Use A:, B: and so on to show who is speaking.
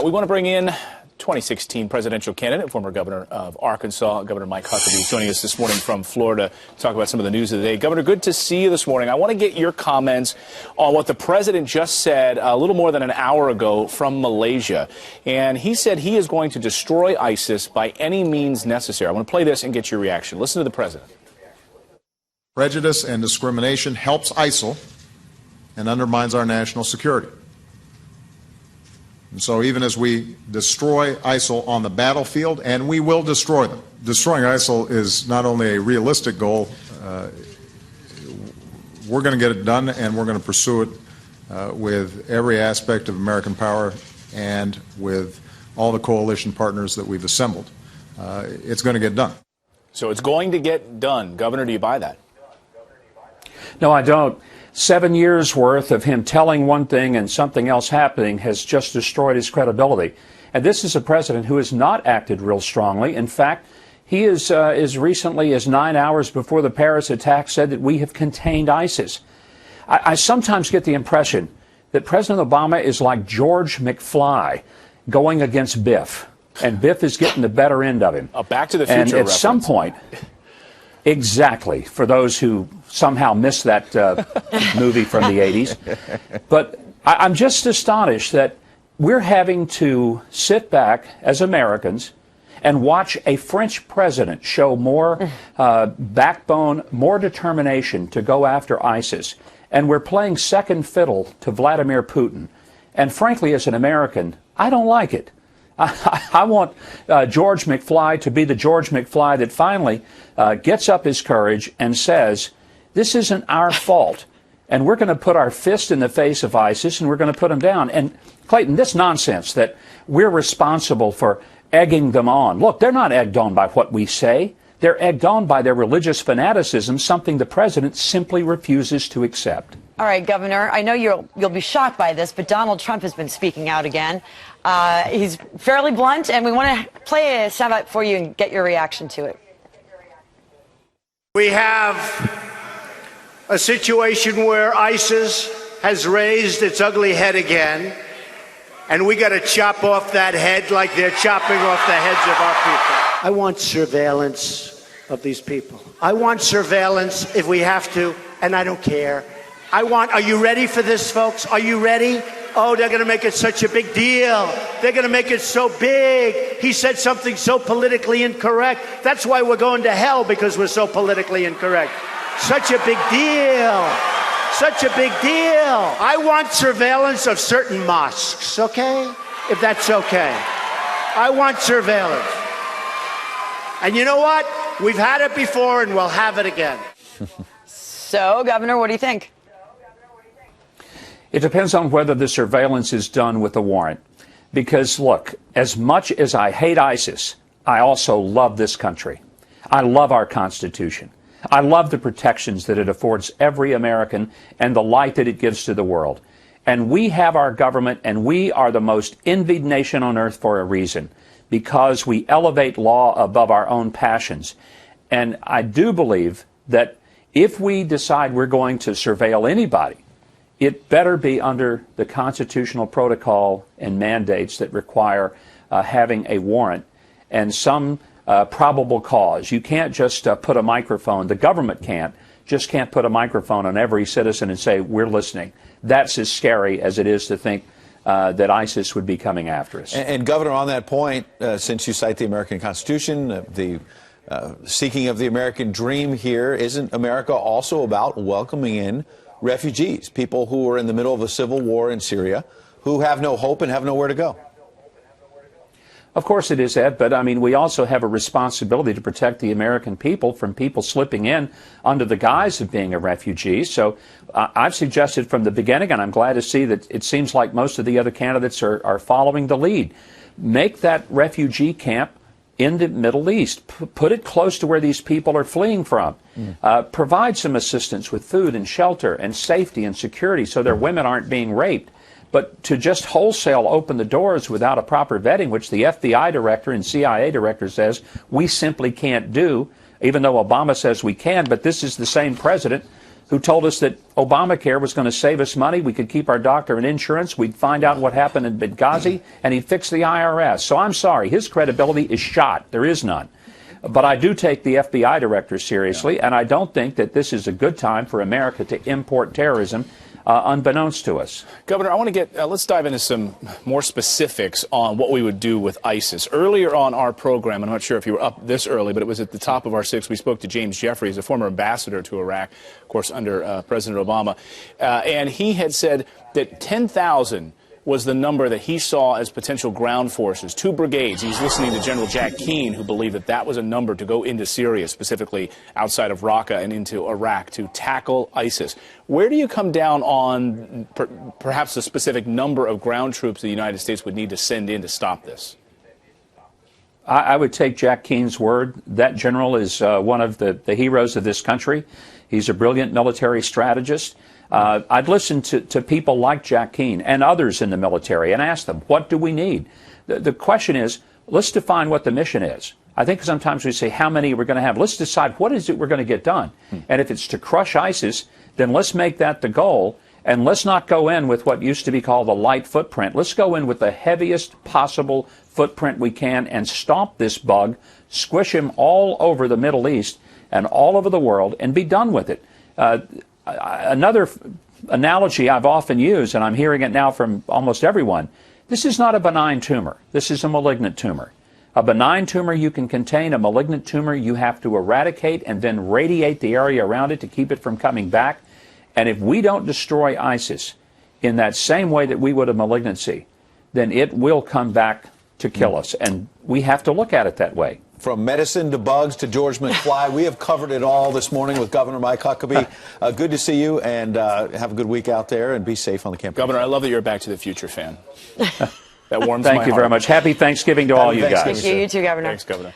A: We want to bring in 2016 presidential candidate, former governor of Arkansas, Governor Mike Huckabee, joining us this morning from Florida to talk about some of the news of the day. Governor, good to see you this morning. I want to get your comments on what the president just said a little more than an hour ago from Malaysia. And he said he is going to destroy ISIS by any means necessary. I want to play this and get your reaction. Listen to the president.
B: Prejudice and discrimination helps ISIL and undermines our national security. And so even as we destroy ISIL on the battlefield, and we will destroy them, destroying ISIL is not only a realistic goal, we're going to get it done, and we're going to pursue it with every aspect of American power and with all the coalition partners that we've assembled. It's going to get done.
A: So it's going to get done. Governor, do you buy that?
C: No, I don't. 7 years worth of him telling one thing and something else happening has just destroyed his credibility. And this is a president who has not acted real strongly. In fact, he is as recently as 9 hours before the Paris attack said that we have contained ISIS. I sometimes get the impression that President Obama is like George McFly going against Biff. And Biff is getting the better end of him.
A: A Back to the Future
C: reference. And at some point, exactly, for those who somehow missed that movie from the 80s. But I'm just astonished that we're having to sit back as Americans and watch a French president show more backbone, more determination to go after ISIS. And we're playing second fiddle to Vladimir Putin. And frankly, as an American, I don't like it. I want George McFly to be the George McFly that finally gets up his courage and says, this isn't our fault, and we're going to put our fist in the face of ISIS and we're going to put them down. And Clayton, this nonsense that we're responsible for egging them on. Look, they're not egged on by what we say. They're egged on by their religious fanaticism, something the president simply refuses to accept.
D: All right, Governor, I know you'll be shocked by this, but Donald Trump has been speaking out again. He's fairly blunt, and we want to play a soundbite for you and get your reaction to it.
E: We have a situation where ISIS has raised its ugly head again, and we got to chop off that head like they're chopping off the heads of our people. I want surveillance of these people. I want surveillance if we have to, and I don't care. Are you ready for this, folks? Are you ready? Oh, they're going to make it such a big deal. They're going to make it so big. He said something so politically incorrect. That's why we're going to hell, because we're so politically incorrect. Such a big deal. Such a big deal. I want surveillance of certain mosques, okay? If that's okay. I want surveillance. And you know what? We've had it before and we'll have it again.
D: So, Governor, what do you think?
C: It depends on whether the surveillance is done with a warrant. Because, look, as much as I hate ISIS, I also love this country. I love our Constitution. I love the protections that it affords every American and the light that it gives to the world. And we have our government, and we are the most envied nation on earth for a reason, because we elevate law above our own passions. And I do believe that if we decide we're going to surveil anybody, it better be under the constitutional protocol and mandates that require having a warrant and some probable cause. You can't just put a microphone, the government can't put a microphone on every citizen and say, we're listening. That's as scary as it is to think that ISIS would be coming after us.
F: And Governor, on that point, since you cite the American Constitution, the seeking of the American dream here, isn't America also about welcoming in refugees, people who are in the middle of a civil war in Syria, who have no hope and have nowhere to go?
C: Of course it is, Ed, but I mean, we also have a responsibility to protect the American people from people slipping in under the guise of being a refugee. So I've suggested from the beginning, and I'm glad to see that it seems like most of the other candidates are following the lead. Make that refugee camp in the Middle East. Put it close to where these people are fleeing from. Provide some assistance with food and shelter and safety and security so their women aren't being raped. But to just wholesale open the doors without a proper vetting, which the FBI director and CIA director says we simply can't do, even though Obama says we can, but this is the same president who told us that Obamacare was going to save us money, we could keep our doctor and insurance, we'd find out what happened in Benghazi, and he'd fix the IRS. So I'm sorry, his credibility is shot. There is none. But I do take the FBI director seriously, and I don't think that this is a good time for America to import terrorism unbeknownst to us.
A: Governor, I want to get, let's dive into some more specifics on what we would do with ISIS. Earlier on our program, I'm not sure if you were up this early, but it was at the top of our 6, we spoke to James Jeffries, a former ambassador to Iraq, of course, under President Obama, and he had said that 10,000 was the number that he saw as potential ground forces, 2 brigades. He's listening to General Jack Keane, who believed that that was a number to go into Syria, specifically outside of Raqqa and into Iraq, to tackle ISIS. Where do you come down on perhaps the specific number of ground troops the United States would need to send in to stop this?
C: I would take Jack Keane's word. That general is one of the heroes of this country. He's a brilliant military strategist. I'd listen to people like Jack Keane and others in the military and ask them, what do we need? The question is, let's define what the mission is. I think sometimes we say, how many we're going to have. Let's decide what is it we're going to get done. And if it's to crush ISIS, then let's make that the goal. And let's not go in with what used to be called the light footprint. Let's go in with the heaviest possible footprint we can and stomp this bug, squish him all over the Middle East and all over the world, and be done with it. Another analogy I've often used, and I'm hearing it now from almost everyone, this is not a benign tumor. This is a malignant tumor. A benign tumor you can contain. A malignant tumor you have to eradicate and then radiate the area around it to keep it from coming back. And if we don't destroy ISIS in that same way that we would a malignancy, then it will come back to kill us. And we have to look at it that way.
F: From medicine to bugs to George McFly, we have covered it all this morning with Governor Mike Huckabee. Good to see you, and have a good week out there, and be safe on the campaign.
A: Governor, I love that you're a Back to the Future fan. That warms my heart.
C: Thank you very much. Happy Thanksgiving to all you guys.
D: Thank you. You too, Governor.
A: Thanks, Governor.